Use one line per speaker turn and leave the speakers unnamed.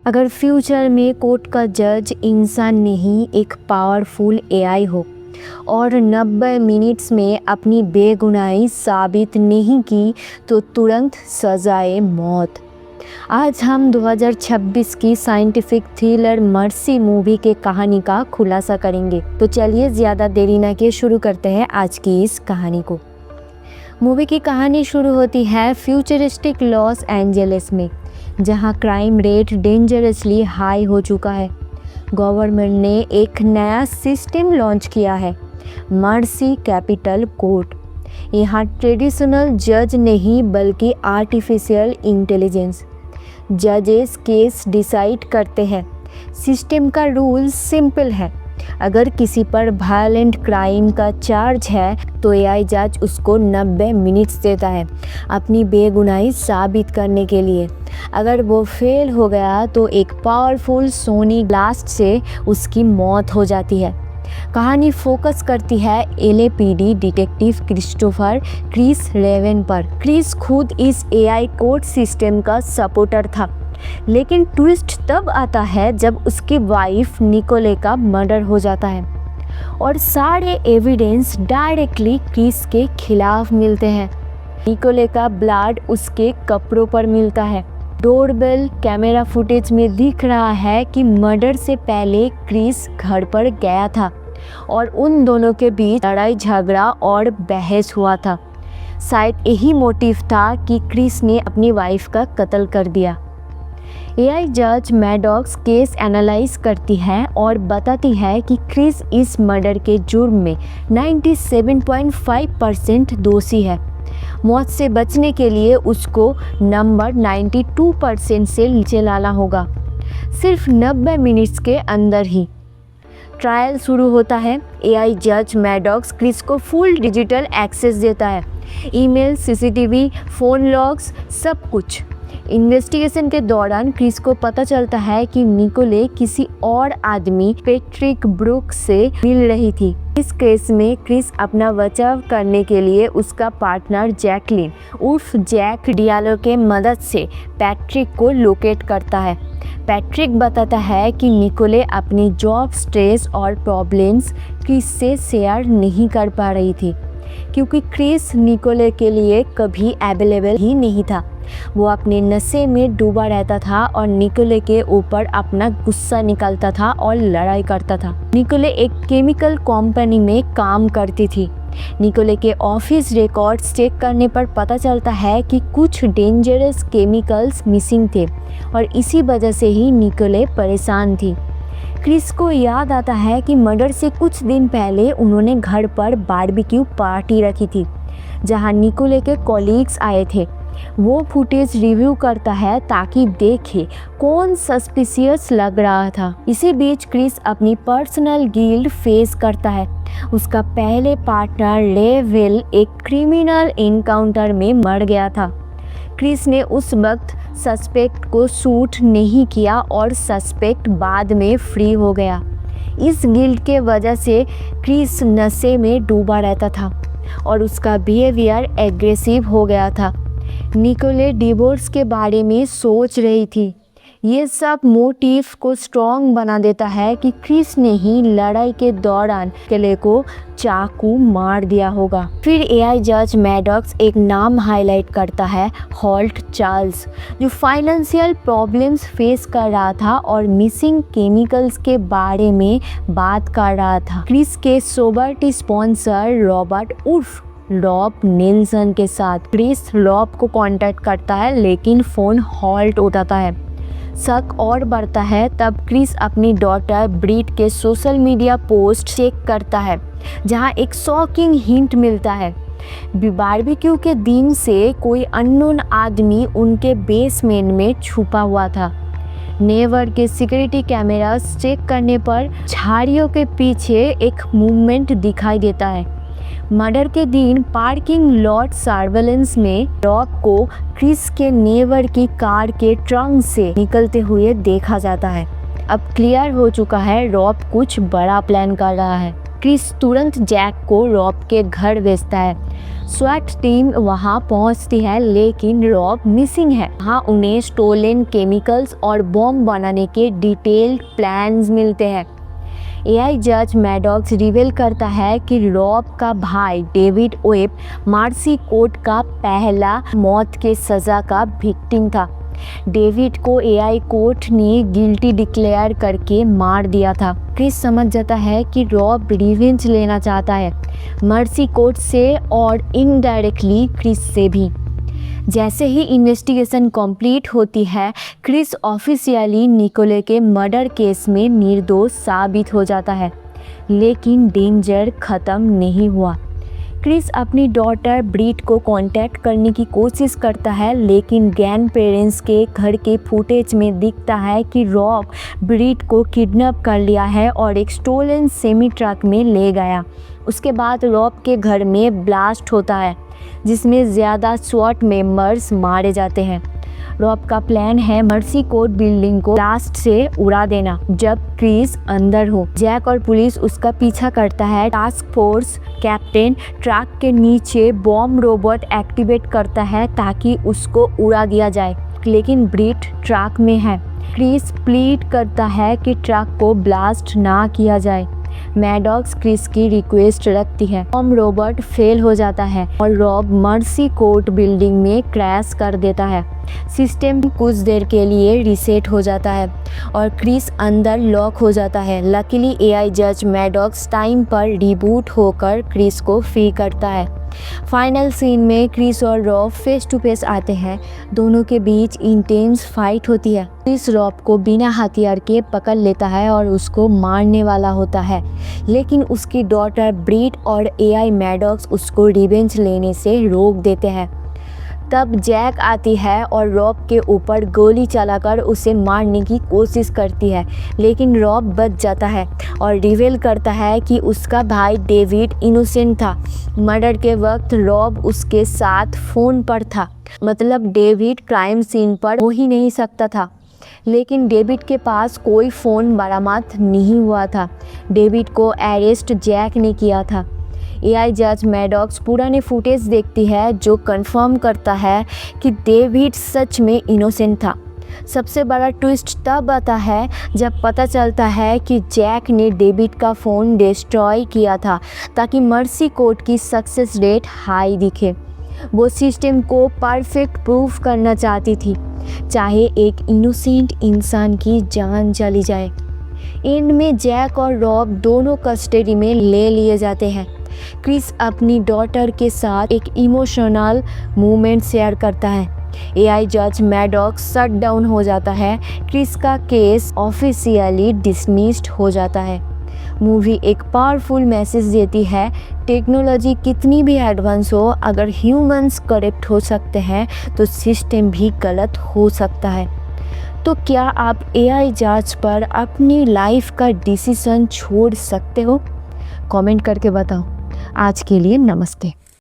अगर फ्यूचर में कोर्ट का जज इंसान नहीं एक पावरफुल एआई हो और 90 मिनट्स में अपनी बेगुनाही साबित नहीं की तो तुरंत सजाए मौत। आज हम 2026 की साइंटिफिक थ्रिलर मर्सी मूवी के कहानी का खुलासा करेंगे। तो चलिए ज़्यादा देरी न किए शुरू करते हैं आज की इस कहानी को। मूवी की कहानी शुरू होती है फ्यूचरिस्टिक लॉस एंजलिस में, जहां क्राइम रेट डेंजरसली हाई हो चुका है। गवर्नमेंट ने एक नया सिस्टम लॉन्च किया है, मर्सी कैपिटल कोर्ट। यहाँ ट्रेडिशनल जज नहीं बल्कि आर्टिफिशियल इंटेलिजेंस जजेस केस डिसाइड करते हैं। सिस्टम का रूल सिंपल है, अगर किसी पर वायलेंट क्राइम का चार्ज है तो एआई जज उसको 90 मिनट्स देता है अपनी बेगुनाही साबित करने के लिए। अगर वो फेल हो गया तो एक पावरफुल सोनी ब्लास्ट से उसकी मौत हो जाती है। कहानी फोकस करती है एलएपीडी डिटेक्टिव क्रिस रेवन पर। क्रिस खुद इस एआई कोर्ट सिस्टम का सपोर्टर था, लेकिन ट्विस्ट तब आता है जब उसकी वाइफ निकोले का मर्डर हो जाता है और सारे एविडेंस डायरेक्टली क्रिस के खिलाफ मिलते हैं। निकोले का ब्लड उसके कपड़ों पर मिलता है। डोरबेल कैमरा फुटेज में दिख रहा है कि मर्डर से पहले क्रिस घर पर गया था और उन दोनों के बीच लड़ाई झगड़ा और बहस हुआ था। शायद यही मोटिव था कि क्रिस ने अपनी वाइफ का कत्ल कर दिया। एआई जज मैडॉक्स केस एनालाइज करती है और बताती है कि क्रिस इस मर्डर के जुर्म में 97.5% दोषी है। मौत से बचने के लिए उसको नंबर 92% से नीचे लाना होगा, सिर्फ 90 मिनट्स के अंदर ही। ट्रायल शुरू होता है। एआई जज मैडॉक्स क्रिस को फुल डिजिटल एक्सेस देता है, ईमेल, सीसीटीवी, फ़ोन लॉग्स, सब कुछ। इन्वेस्टिगेशन के दौरान क्रिस को पता चलता है कि निकोले किसी और आदमी पैट्रिक ब्रूक्स से मिल रही थी। इस केस में क्रिस अपना बचाव करने के लिए उसका पार्टनर जैकलिन उर्फ जैक डियालो के मदद से पैट्रिक को लोकेट करता है। पैट्रिक बताता है कि निकोले अपनी जॉब स्ट्रेस और प्रॉब्लम्स क्रिस से शेयर नहीं कर पा रही थी, क्योंकि क्रिस निकोले के लिए कभी अवेलेबल ही नहीं था। वो अपने नशे में डूबा रहता था और निकोले के ऊपर अपना गुस्सा निकालता था और लड़ाई करता था। निकोले एक केमिकल कंपनी में काम करती थी। निकोले के ऑफिस रिकॉर्ड्स चेक करने पर पता चलता है कि कुछ डेंजरस केमिकल्स मिसिंग थे और इसी वजह से ही निकोले परेशान थी। क्रिस को याद आता है कि मर्डर से कुछ दिन पहले उन्होंने घर पर बारबेक्यू पार्टी रखी थी, जहां निकोले के कॉलीग्स आए थे। वो फुटेज रिव्यू करता है ताकि देखे कौन सस्पिशियस लग रहा था। इसी बीच क्रिस अपनी पर्सनल गिल्ट फेस करता है। उसका पहले पार्टनर लेविल एक क्रिमिनल एनकाउंटर में मर गया था। क्रिस ने उस वक्त सस्पेक्ट को शूट नहीं किया और सस्पेक्ट बाद में फ्री हो गया। इस गिल्ट के वजह से क्रिस नशे में डूबा रहता था और उसका बिहेवियर एग्रेसिव हो गया था। निकोले डिवोर्स के बारे में सोच रही थी। ये सब मोटिव को स्ट्रॉन्ग बना देता है कि क्रिस ने ही लड़ाई के दौरान निकोले को चाकू मार दिया होगा। फिर एआई जज मैडॉक्स एक नाम हाईलाइट करता है, हॉल्ट चार्ल्स, जो फाइनेंशियल प्रॉब्लम्स फेस कर रहा था और मिसिंग केमिकल्स के बारे में बात कर रहा था। क्रिस के सोबर्टी स्पॉन्सर रॉबर्ट उर्फ रॉब नेल्सन के साथ क्रिस रॉब को कांटेक्ट करता है, लेकिन फ़ोन हॉल्ट उठाता है। शक और बढ़ता है तब क्रिस अपनी डॉटर ब्रीट के सोशल मीडिया पोस्ट चेक करता है, जहां एक शॉकिंग हिंट मिलता है। बारबेक्यू के दिन से कोई अननोन आदमी उनके बेसमेंट में छुपा हुआ था। नेबर के सिक्योरिटी कैमरास चेक करने पर झाड़ियों के पीछे एक मूवमेंट दिखाई देता है। मर्डर के दिन पार्किंग लॉट सर्वेलेंस में रॉब को क्रिस के नेबर की कार के ट्रंक से निकलते हुए देखा जाता है। अब क्लियर हो चुका है, रॉब कुछ बड़ा प्लान कर रहा है। क्रिस तुरंत जैक को रॉब के घर भेजता है। स्वैट टीम वहां पहुंचती है लेकिन रॉब मिसिंग है। वहां उन्हें स्टोलन केमिकल्स और बॉम्ब बनाने के डिटेल्ड प्लान्स मिलते हैं। एआई जज मैडॉक्स रिवील करता है कि रॉब का भाई डेविड वेब मार्सी कोर्ट का पहला मौत के सज़ा का विक्टिम था। डेविड को एआई कोर्ट ने गिल्टी डिक्लेयर करके मार दिया था। क्रिस समझ जाता है कि रॉब रिवेंज लेना चाहता है, मर्सी कोर्ट से और इनडायरेक्टली क्रिस से भी। जैसे ही इन्वेस्टिगेशन कंप्लीट होती है, क्रिस ऑफिशियली निकोले के मर्डर केस में निर्दोष साबित हो जाता है। लेकिन डेंजर ख़त्म नहीं हुआ। क्रिस अपनी डॉटर ब्रीट को कांटेक्ट करने की कोशिश करता है लेकिन ग्रैंड पेरेंट्स के घर के फुटेज में दिखता है कि रॉब ब्रीट को किडनैप कर लिया है और एक स्टोलन सेमी ट्रक में ले गया। उसके बाद रॉब के घर में ब्लास्ट होता है जिसमें ज़्यादा स्वॉट मेंबर्स मारे जाते हैं। रॉब का प्लान है मर्सी कोर्ट बिल्डिंग को ब्लास्ट से उड़ा देना जब क्रिस अंदर हो। जैक और पुलिस उसका पीछा करता है। टास्क फोर्स कैप्टन ट्रक के नीचे बॉम्ब रोबोट एक्टिवेट करता है ताकि उसको उड़ा दिया जाए, लेकिन ब्रीट ट्रक में है। क्रिस प्लीड करता है कि ट्रक को ब्लास्ट ना किया जाए। मैडॉक्स क्रिस की रिक्वेस्ट रखती है। बॉम्ब रोबोट फेल हो जाता है और रॉब मर्सी कोर्ट बिल्डिंग में क्रैश कर देता है। सिस्टम कुछ देर के लिए रीसेट हो जाता है और क्रिस अंदर लॉक हो जाता है। लकीली एआई जज मैडॉक्स टाइम पर रिबूट होकर क्रिस को फ्री करता है। फाइनल सीन में क्रिस और रॉब फेस टू फेस आते हैं। दोनों के बीच इंटेंस फाइट होती है। क्रिस रॉब को बिना हथियार के पकड़ लेता है और उसको मारने वाला होता है, लेकिन उसकी डॉटर ब्रीट और एआई मैडॉक्स उसको रिवेंज लेने से रोक देते हैं। तब जैक आती है और रॉब के ऊपर गोली चलाकर उसे मारने की कोशिश करती है, लेकिन रॉब बच जाता है और रिवील करता है कि उसका भाई डेविड इनोसेंट था। मर्डर के वक्त रॉब उसके साथ फ़ोन पर था, मतलब डेविड क्राइम सीन पर हो ही नहीं सकता था। लेकिन डेविड के पास कोई फ़ोन बरामद नहीं हुआ था। डेविड को अरेस्ट जैक ने किया था। एआई जज मैडॉक्स पुराने फुटेज देखती है जो कंफर्म करता है कि डेविड सच में इनोसेंट था। सबसे बड़ा ट्विस्ट तब आता है जब पता चलता है कि जैक ने डेविड का फ़ोन डिस्ट्रॉय किया था ताकि मर्सी कोर्ट की सक्सेस रेट हाई दिखे। वो सिस्टम को परफेक्ट प्रूफ करना चाहती थी, चाहे एक इनोसेंट इंसान की जान चली जाए। एंड में जैक और रॉब दोनों कस्टडी में ले लिए जाते हैं। क्रिस अपनी डॉटर के साथ एक इमोशनल मोमेंट शेयर करता है। एआई जज मैडॉक्स शट डाउन हो जाता है। क्रिस का केस ऑफिशियली डिसमिस्ड हो जाता है। मूवी एक पावरफुल मैसेज देती है, टेक्नोलॉजी कितनी भी एडवांस हो, अगर ह्यूमंस करप्ट हो सकते हैं तो सिस्टम भी गलत हो सकता है। तो क्या आप एआई जज पर अपनी लाइफ का डिसीजन छोड़ सकते हो? कमेंट करके बताओ। आज के लिए नमस्ते।